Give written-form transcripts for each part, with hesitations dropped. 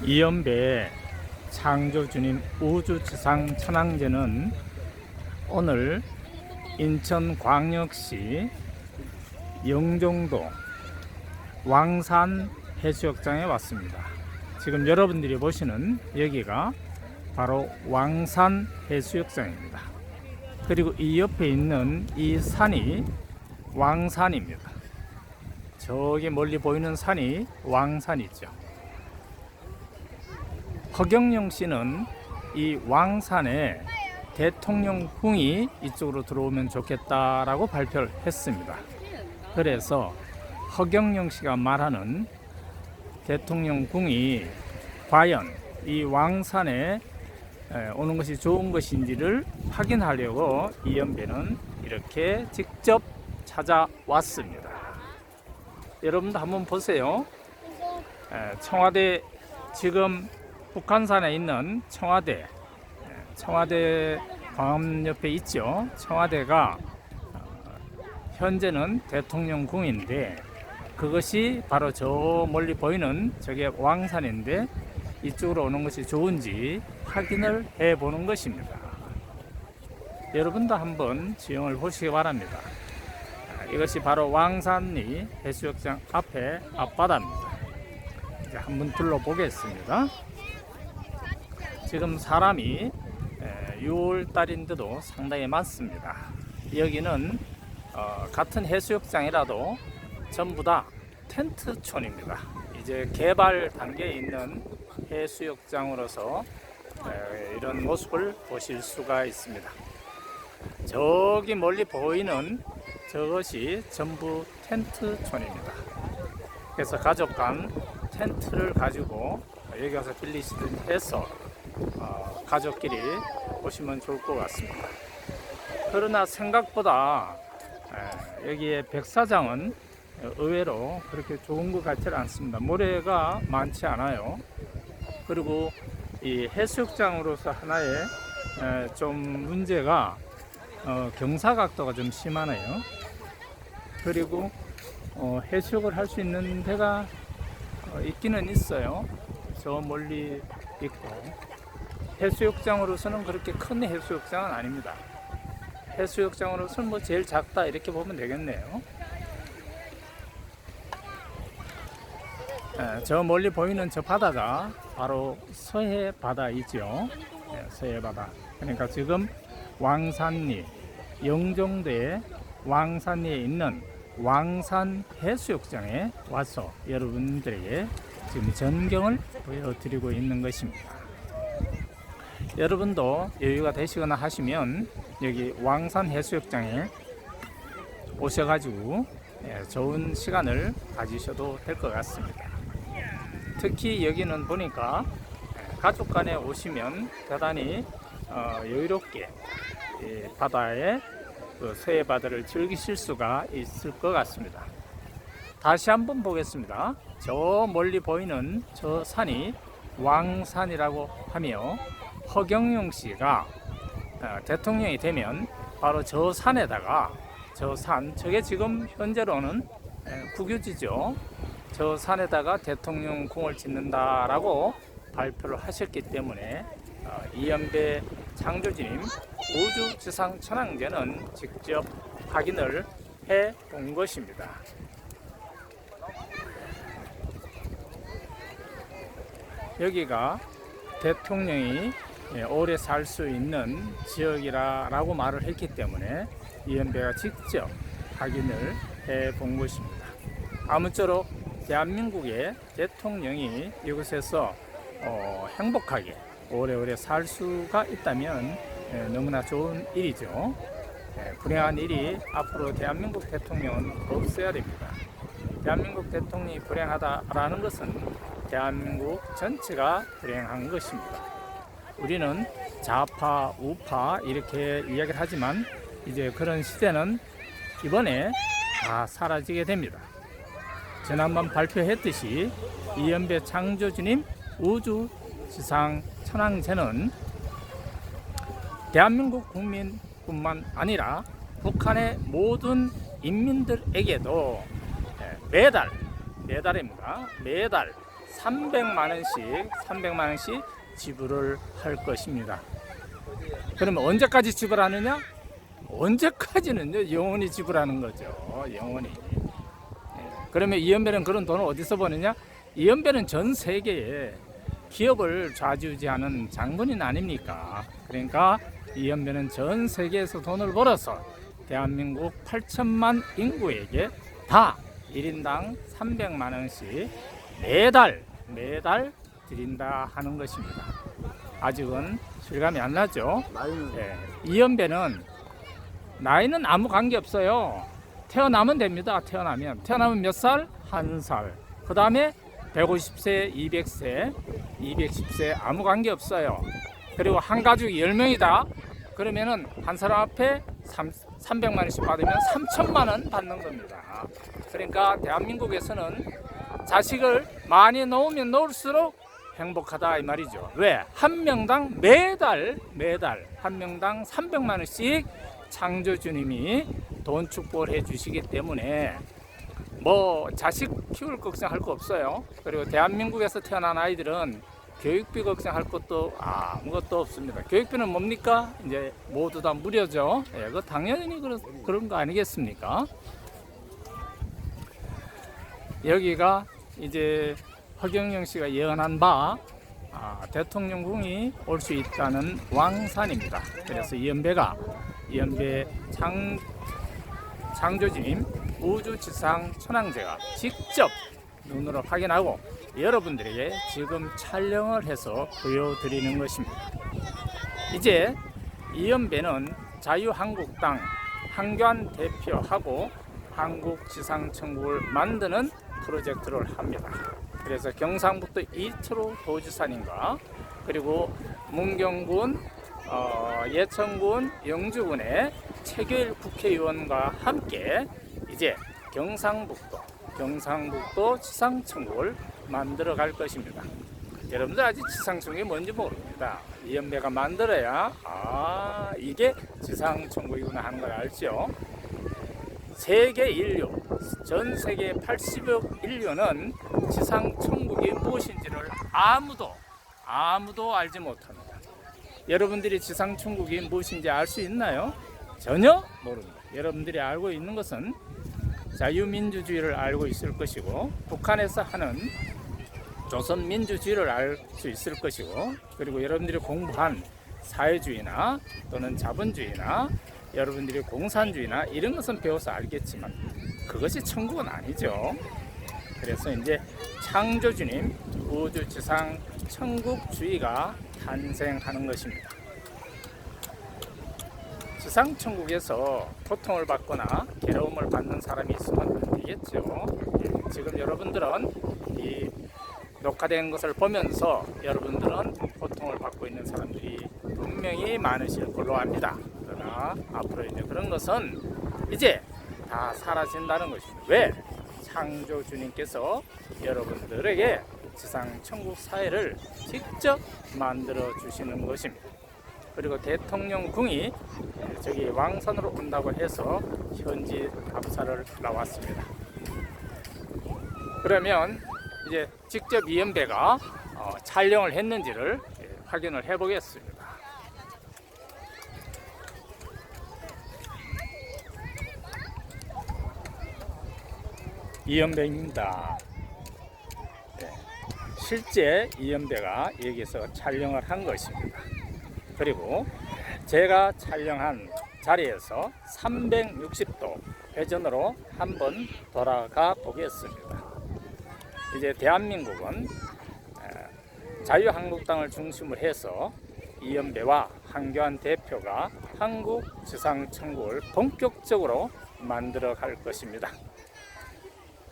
이연배 창조주님 우주지상 천왕제는 오늘 인천광역시 영종도 왕산 해수욕장에 왔습니다. 지금 여러분들이 보시는 여기가 바로 왕산 해수욕장입니다. 그리고 이 옆에 있는 이 산이 왕산입니다. 저기 멀리 보이는 산이 왕산이죠. 허경영 씨는 이 왕산에 대통령궁이 이쪽으로 들어오면 좋겠다라고 발표를 했습니다. 그래서 허경영 씨가 말하는 대통령궁이 과연 이 왕산에 오는 것이 좋은 것인지를 확인하려고 이연배는 이렇게 직접 찾아왔습니다. 여러분도 한번 보세요. 청와대, 지금 북한산에 있는 청와대 광화문 옆에 있죠. 청와대가 현재는 대통령궁인데 그것이 바로 저 멀리 보이는 저게 왕산인데 이쪽으로 오는 것이 좋은지 확인을 해 보는 것입니다. 여러분도 한번 지형을 보시기 바랍니다. 이것이 바로 왕산리 해수욕장 앞에 앞바다입니다. 이제 한번 둘러보겠습니다. 지금 사람이 6월달인데도 상당히 많습니다. 여기는 같은 해수욕장이라도 전부 다 텐트촌입니다. 이제 개발 단계에 있는 해수욕장으로서 이런 모습을 보실 수가 있습니다. 저기 멀리 보이는 저것이 전부 텐트촌입니다. 그래서 가족 간 텐트를 가지고 여기 와서 빌리시든지 해서 가족끼리 오시면 좋을 것 같습니다. 그러나 생각보다 여기에 백사장은 의외로 그렇게 좋은 것 같지는 않습니다. 모래가 많지 않아요. 그리고 이 해수욕장으로서 하나의 좀 문제가 경사각도가 좀 심하네요. 그리고 해수욕을 할 수 있는 데가 있기는 있어요. 저 멀리 있고, 해수욕장으로서는 그렇게 큰 해수욕장은 아닙니다. 해수욕장으로서는 뭐 제일 작다 이렇게 보면 되겠네요. 저 멀리 보이는 저 바다가 바로 서해 바다이죠. 서해 바다. 그러니까 지금 왕산리, 영종도의 왕산리에 있는 왕산 해수욕장에 와서 여러분들에게 지금 전경을 보여드리고 있는 것입니다. 여러분도 여유가 되시거나 하시면 여기 왕산 해수욕장에 오셔가지고 좋은 시간을 가지셔도 될 것 같습니다. 특히 여기는 보니까 가족 간에 오시면 대단히 여유롭게 바다에 서해 바다를 즐기실 수가 있을 것 같습니다. 다시 한번 보겠습니다. 저 멀리 보이는 저 산이 왕산이라고 하며 허경영 씨가 대통령이 되면 바로 저 산에다가 저게 지금 현재로는 국유지죠. 저 산에다가 대통령궁을 짓는다라고 발표를 하셨기 때문에 이연배 창조주님 우주지상 천왕제는 직접 확인을 해 본 것입니다. 여기가 대통령이 오래 살 수 있는 지역이라고 말을 했기 때문에 이연배가 직접 확인을 해 본 것입니다. 아무쪼록 대한민국의 대통령이 이곳에서 행복하게 오래오래 살 수가 있다면 너무나 좋은 일이죠. 불행한 일이 앞으로 대한민국 대통령은 없어야 됩니다. 대한민국 대통령이 불행하다라는 것은 대한민국 전체가 불행한 것입니다. 우리는 좌파, 우파 이렇게 이야기를 하지만 이제 그런 시대는 이번에 다 사라지게 됩니다. 지난번 발표했듯이 이연배 창조주님 우주지상 천왕제는 대한민국 국민뿐만 아니라 북한의 모든 인민들에게도 매달입니다. 매달 300만 원씩 지불을 할 것입니다. 그러면 언제까지 지불하느냐? 언제까지는요, 영원히 지불하는 거죠. 영원히. 그러면 이연배는 그런 돈을 어디서 버느냐? 이연배는 전 세계에 기업을 좌지우지하는 장본인 아닙니까? 그러니까 이연배는 전 세계에서 돈을 벌어서 대한민국 8천만 인구에게 다 1인당 300만 원씩 매달 드린다 하는 것입니다. 아직은 실감이 안 나죠? 이연배는 나이는 아무 관계 없어요. 태어나면 됩니다. 태어나면 몇 살? 1살. 그 다음에 150세, 200세, 210세 아무 관계 없어요. 그리고 한 가족이 10명이다. 그러면은 한 사람 앞에 300만 원씩 받으면 3천만 원 받는 겁니다. 그러니까 대한민국에서는 자식을 많이 놓으면 놓을수록 행복하다 이 말이죠. 왜? 한 명당 매달 한 명당 300만 원씩 창조주님이 돈 축복을 해 주시기 때문에 뭐 자식 키울 걱정할 거 없어요. 그리고 대한민국에서 태어난 아이들은 교육비 걱정할 것도 아무것도 없습니다. 교육비는 뭡니까? 이제 모두 다 무료죠. 그 당연히 그런 거 아니겠습니까? 여기가 이제 허경영 씨가 예언한 바 대통령궁이 올 수 있다는 왕산입니다. 그래서 이연배 창조주님 우주지상 천왕제가 직접 눈으로 확인하고 여러분들에게 지금 촬영을 해서 보여드리는 것입니다. 이제 이연배는 자유한국당 황교안 대표하고 한국지상천국을 만드는 프로젝트를 합니다. 그래서 경상북도 이트로 도지사님과 그리고 문경군, 예천군, 영주군의 최규일 국회의원과 함께 이제 경상북도 지상천국을 만들어 갈 것입니다. 여러분들 아직 지상천국이 뭔지 모릅니다. 이연배가 만들어야 이게 지상천국이구나 하는 걸 알죠. 세계 인류, 전 세계 80억 인류는 지상천국이 무엇인지를 아무도 알지 못합니다. 여러분들이 지상천국이 무엇인지 알 수 있나요? 전혀 모릅니다. 여러분들이 알고 있는 것은 자유민주주의를 알고 있을 것이고 북한에서 하는 조선민주주의를 알 수 있을 것이고 그리고 여러분들이 공부한 사회주의나 또는 자본주의나 여러분들이 공산주의나 이런 것은 배워서 알겠지만 그것이 천국은 아니죠. 그래서 이제 창조주님 우주지상 천국주의가 탄생하는 것입니다. 지상천국에서 고통을 받거나 괴로움을 받는 사람이 있으면 안 되겠죠. 지금 여러분들은 이 녹화된 것을 보면서 여러분들은 고통을 받고 있는 사람들이 분명히 많으실 걸로 압니다. 그러나 앞으로 이제 그런 것은 이제 다 사라진다는 것입니다. 왜? 창조주님께서 여러분들에게 지상천국 사회를 직접 만들어 주시는 것입니다. 그리고 대통령궁이 저기 왕산으로 온다고 해서 현지 답사를 나왔습니다. 그러면 이제 직접 이연배가 촬영을 했는지를 확인을 해 보겠습니다. 이연배입니다. 실제 이연배가 여기서 촬영을 한 것입니다. 그리고 제가 촬영한 자리에서 360도 회전으로 한번 돌아가 보겠습니다. 이제 대한민국은 자유한국당을 중심으로 해서 이연배와 황교안 대표가 한국 지상천국을 본격적으로 만들어 갈 것입니다.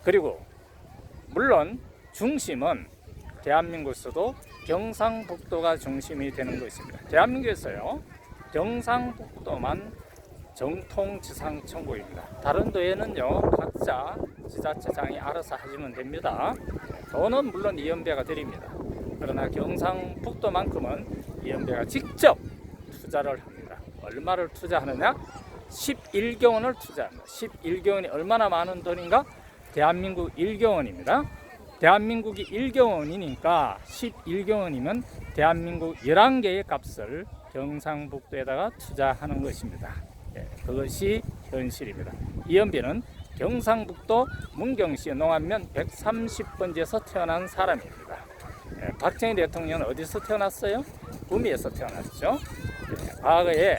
그리고 물론 중심은 대한민국에서도 경상북도가 중심이 되는 것입니다. 대한민국에서요 경상북도만 정통 지상천국입니다. 다른 도에는요 각자 지자체장이 알아서 하시면 됩니다. 돈은 물론 이연배가 드립니다. 그러나 경상북도만큼은 이연배가 직접 투자를 합니다. 얼마를 투자하느냐? 11조 원을 투자합니다. 11조 원이 얼마나 많은 돈인가? 대한민국 1조 원입니다. 대한민국이 1경원이니까 11경원이면 대한민국 11개의 값을 경상북도에다가 투자하는 것입니다. 예, 그것이 현실입니다. 이연배는 경상북도 문경시 농안면 130번지에서 태어난 사람입니다. 예, 박정희 대통령은 어디서 태어났어요? 구미에서 태어났죠. 예, 과거에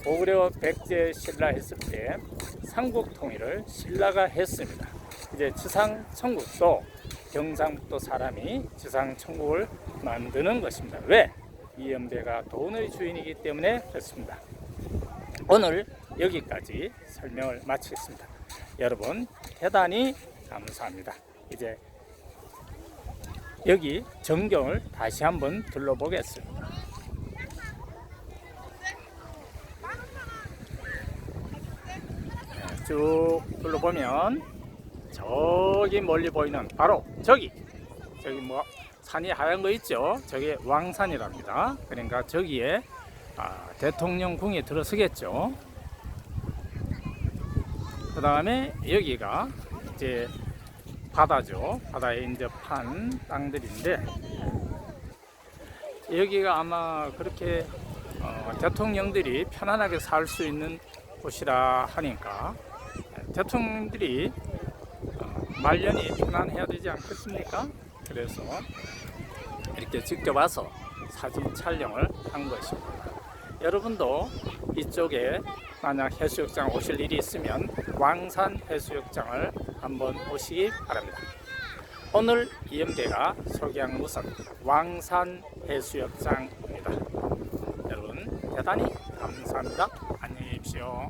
고구려 백제 신라 했을 때 삼국 통일을 신라가 했습니다. 이제 지상천국도 경상북도 사람이 지상천국을 만드는 것입니다. 왜? 이연배가 돈의 주인이기 때문에 그렇습니다. 오늘 여기까지 설명을 마치겠습니다. 여러분 대단히 감사합니다. 이제 여기 전경을 다시 한번 둘러보겠습니다. 쭉 둘러보면 저기 멀리 보이는 바로 저기 뭐 산이 하얀 거 있죠? 저게 왕산이랍니다. 그러니까 저기에 대통령궁이 들어서겠죠. 그 다음에 여기가 이제 바다죠. 바다에 이제 판 땅들인데 여기가 아마 그렇게 대통령들이 편안하게 살 수 있는 곳이라 하니까 대통령들이 말년이 편안해야 되지 않겠습니까? 그래서 이렇게 직접 와서 사진 촬영을 한 것입니다. 여러분도 이쪽에 만약 해수욕장 오실 일이 있으면 왕산 해수욕장을 한번 오시기 바랍니다. 오늘 이연배가 소개한 곳은 왕산 해수욕장입니다. 여러분 대단히 감사합니다. 안녕히 계십시오.